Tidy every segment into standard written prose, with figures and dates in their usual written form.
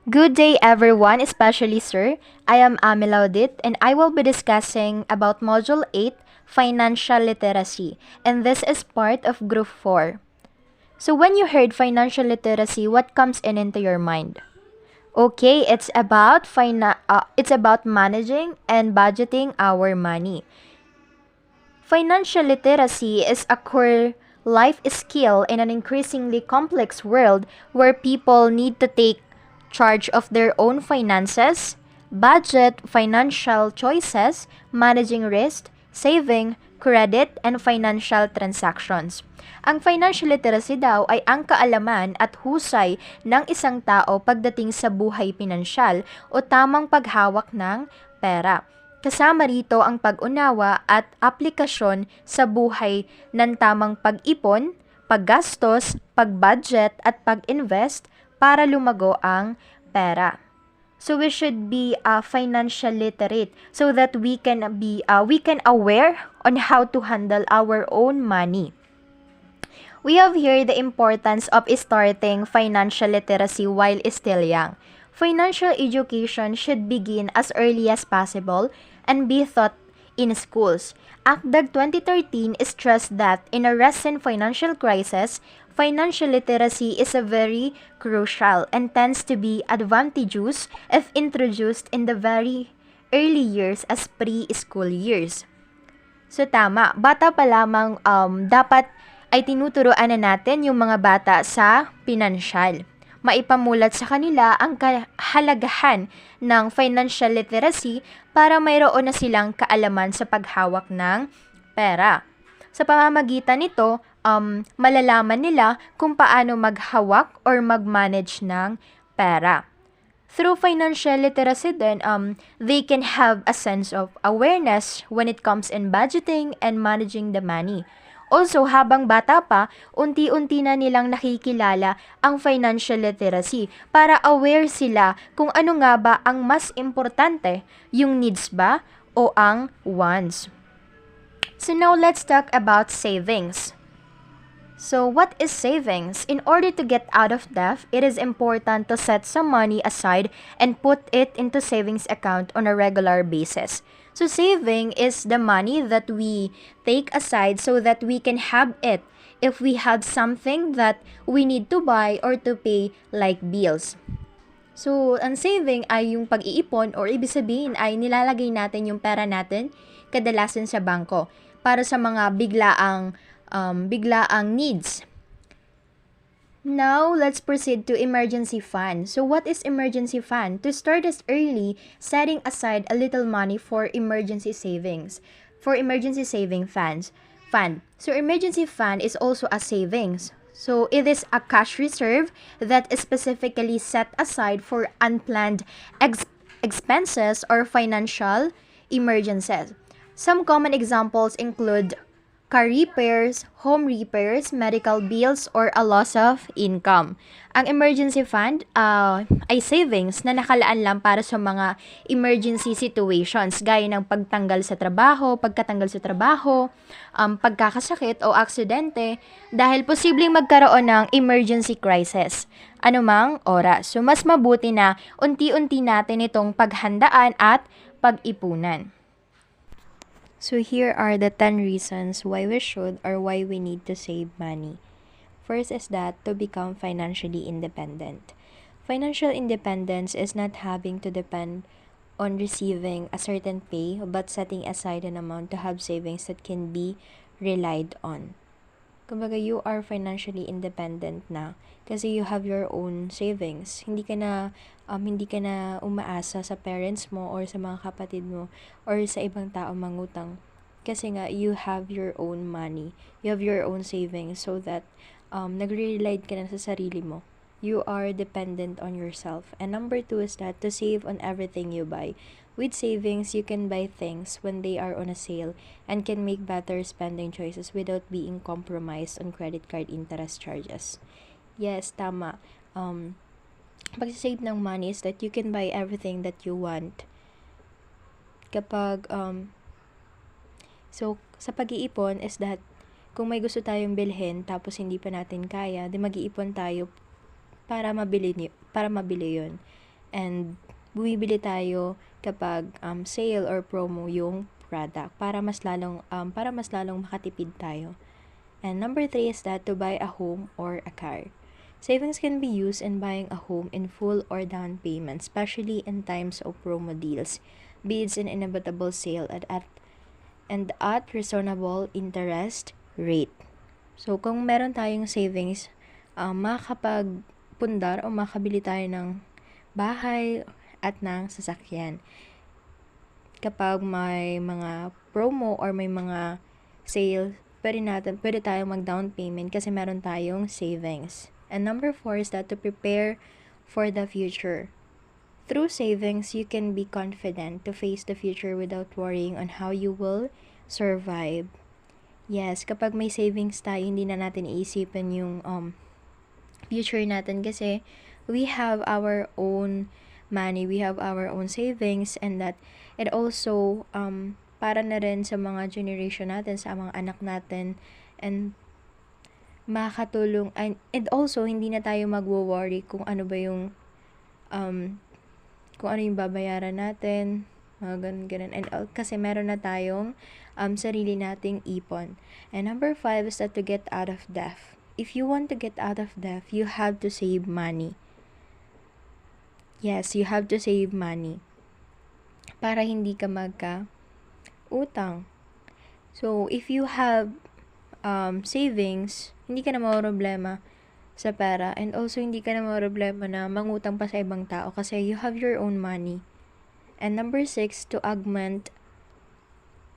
Good day everyone, especially sir. I am Ami Laudit and I will be discussing about Module 8, Financial Literacy, and this is part of Group 4. So when you heard financial literacy, what comes into your mind? Okay, it's about managing and budgeting our money. Financial literacy is a core life skill in an increasingly complex world where people need to take charge of their own finances, budget financial choices, managing risk, saving, credit, and financial transactions. Ang financial literacy daw ay ang kaalaman at husay ng isang tao pagdating sa buhay pinansyal o tamang paghawak ng pera. Kasama rito ang pag-unawa at aplikasyon sa buhay ng tamang pag-ipon, paggastos, pag-budget at pag-invest para lumago ang pera. So we should be financial literate so that we can aware on how to handle our own money. We have here the importance of starting financial literacy while still young. Financial education should begin as early as possible and be taught in schools. ACDAG 2013 stressed that in a recent financial crisis, financial literacy is a very crucial and tends to be advantageous if introduced in the very early years as preschool years. So tama, bata pa lamang dapat ay tinuturuan na natin yung mga bata sa pinansyal. Maipamulat sa kanila ang kahalagahan ng financial literacy para mayroon na silang kaalaman sa paghawak ng pera. Sa pamamagitan nito, malalaman nila kung paano maghawak or mag-manage ng pera. Through financial literacy then, they can have a sense of awareness when it comes in budgeting and managing the money. Also, habang bata pa, unti-unti na nilang nakikilala ang financial literacy para aware sila kung ano nga ba ang mas importante, yung needs ba o ang wants. So now let's talk about savings. So what is savings? In order to get out of debt, it is important to set some money aside and put it into savings account on a regular basis. So saving is the money that we take aside so that we can have it if we have something that we need to buy or to pay like bills. So, ang saving ay yung pag-iipon or ibig sabihin ay nilalagay natin yung pera natin kadalasan sa bangko para sa mga biglaang needs. Now, let's proceed to emergency fund. So, what is emergency fund? To start as early, setting aside a little money for emergency savings. For emergency saving fund. So, emergency fund is also a savings. So, it is a cash reserve that is specifically set aside for unplanned expenses or financial emergencies. Some common examples include car repairs, home repairs, medical bills, or a loss of income. Ang emergency fund ay savings na nakalaan lang para sa mga emergency situations gaya ng pagtanggal sa trabaho, pagkatanggal sa trabaho, pagkakasakit o aksidente dahil posibleng magkaroon ng emergency crisis anumang oras. So mas mabuti na unti-unti natin itong paghandaan at pag-ipunan. So here are the 10 reasons why we should or why we need to save money. First is that to become financially independent. Financial independence is not having to depend on receiving a certain pay but setting aside an amount to have savings that can be relied on. Kumbaga, you are financially independent na kasi you have your own savings. Hindi ka na umaasa sa parents mo or sa mga kapatid mo or sa ibang tao mangutang. Kasi nga, you have your own money. You have your own savings so that nagre-rely ka na sa sarili mo. You are dependent on yourself. And number 2 is that to save on everything you buy. With savings, you can buy things when they are on a sale and can make better spending choices without being compromised on credit card interest charges. Yes, tama. Pag-save ng money is that you can buy everything that you want. Kapag, so, sa pag-iipon is that kung may gusto tayong bilhin tapos hindi pa natin kaya, di mag-iipon tayo para mabili yun. and bumibili tayo kapag sale or promo yung product para mas lalong makatipid tayo. And number 3 is that to buy a home or a car. Savings can be used in buying a home in full or down payment, especially in times of promo deals, bids, and inevitable sale at reasonable interest rate. So, kung meron tayong savings, makakapagpundar o makabili tayo ng bahay at ng sasakyan. Kapag may mga promo or may mga sale, pwede tayong mag-down payment kasi meron tayong savings. And number 4 is that to prepare for the future. Through savings, you can be confident to face the future without worrying on how you will survive. Yes, kapag may savings tayo, hindi na natin iisipin yung future natin kasi we have our own money, we have our own savings, and that it also para na rin sa mga generation natin, sa mga anak natin, and makakatulong, and also hindi na tayo magwo-worry kung ano ba yung kung ano yung babayaran natin, mga ganun. And kasi meron na tayong sarili nating ipon. And number 5 is that to get out of debt. If you want to get out of debt, you have to save money. Yes, you have to save money para hindi ka magka-utang. So, if you have savings, hindi ka na problema sa pera, and also hindi ka na problema na mangutang pa sa ibang tao kasi you have your own money. And number 6, to augment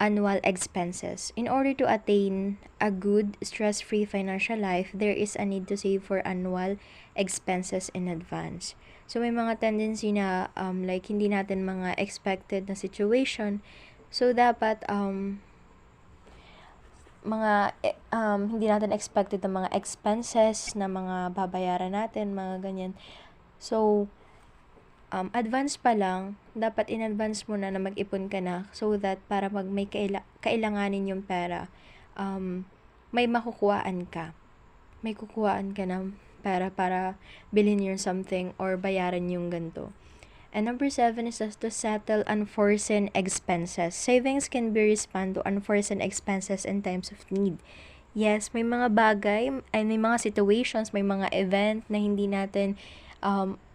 annual expenses. In order to attain a good, stress-free financial life, there is a need to save for annual expenses in advance. So, may mga tendency na like hindi natin mga expected na situation. So, dapat hindi natin expected na mga expenses na mga babayaran natin, mga ganyan. So, advance pa lang, dapat in advance mo na mag-ipon ka na so that para may kailanganin yung pera, may makukuhaan ka. May kukuhaan ka ng pera para bilhin yung something or bayaran yung ganito. And number 7 is just to settle unforeseen expenses. Savings can be respond to unforeseen expenses in times of need. Yes, may mga bagay, may mga situations, may mga event na hindi natin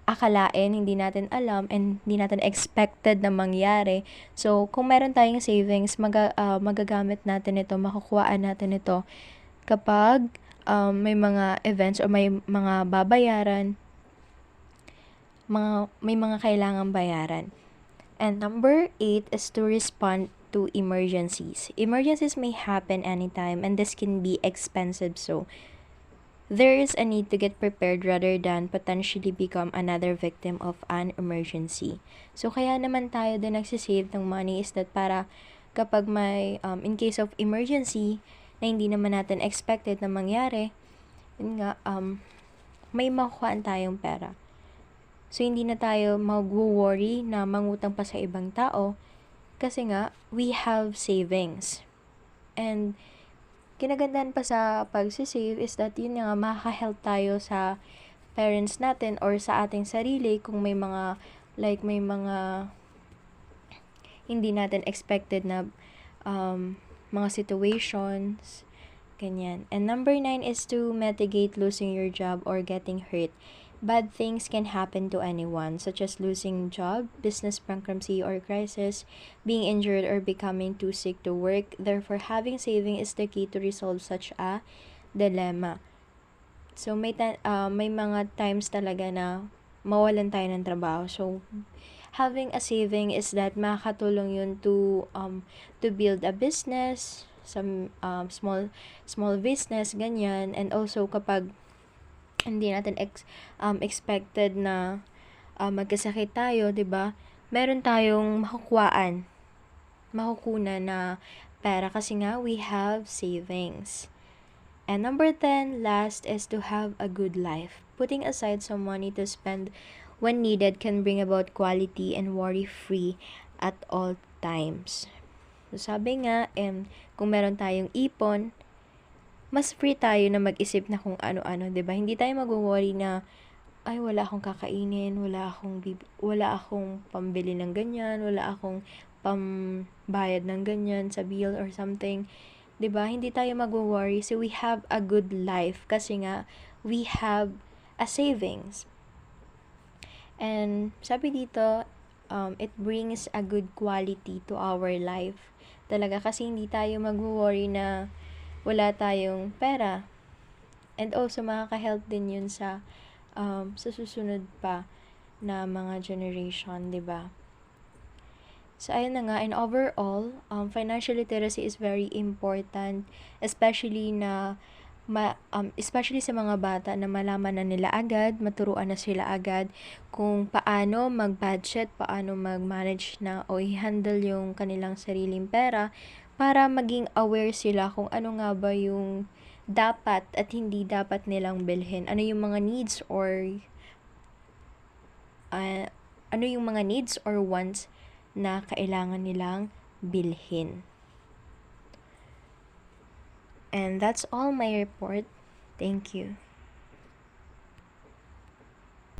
akalain, hindi natin alam, and hindi natin expected na mangyari. So, kung meron tayong savings, magagamit natin ito, makukuhaan natin ito kapag may mga events o may mga babayaran, may mga kailangang bayaran. And number 8 is to respond to emergencies. Emergencies may happen anytime, and this can be expensive, so there is a need to get prepared rather than potentially become another victim of an emergency. So, kaya naman tayo din nagsisave ng money is that para kapag may, in case of emergency, na hindi naman natin expected na mangyari, yun nga, may makuhaan tayong pera. So, hindi na tayo mag-worry na mangutang pa sa ibang tao kasi nga, we have savings. And kinagandahan pa sa pagsisave is that yun nga, makaka-help tayo sa parents natin or sa ating sarili kung may mga hindi natin expected na mga situations, ganyan. And number 9 is to mitigate losing your job or getting hurt. Bad things can happen to anyone, such as losing job, business bankruptcy or crisis, being injured, or becoming too sick to work. Therefore, having saving is the key to resolve such a dilemma. So, may mga times talaga na mawalan tayo ng trabaho. So, having a saving is that makakatulong yun to build a business, some small business, ganyan. And also, kapag hindi natin expected na magkasakit tayo, 'di ba? Meron tayong makukunan na pera kasi nga we have savings. And number 10, last, is to have a good life. Putting aside some money to spend when needed can bring about quality and worry-free at all times. So, sabi nga, kung meron tayong ipon, mas free tayo na mag-isip na kung ano-ano, 'di ba? Hindi tayo mag-worry na ay wala akong kakainin, wala akong pambili ng ganyan, wala akong pambayad ng ganyan sa bill or something. 'Di ba? Hindi tayo magwo-worry. So we have a good life kasi nga we have a savings. And sabi dito, it brings a good quality to our life. Talaga kasi hindi tayo magwo-worry na wala tayong pera. And also makaka-help din 'yun sa susunod pa na mga generation, 'di ba? So ayun na nga, and overall, financial literacy is very important, especially especially sa mga bata na malaman na nila agad, maturuan na sila agad kung paano mag-budget, paano mag-manage na o i-handle yung kanilang sariling pera para maging aware sila kung ano nga ba yung dapat at hindi dapat nilang bilhin. Uh, ano yung mga needs or wants na kailangan nilang bilhin. And that's all my report. Thank you.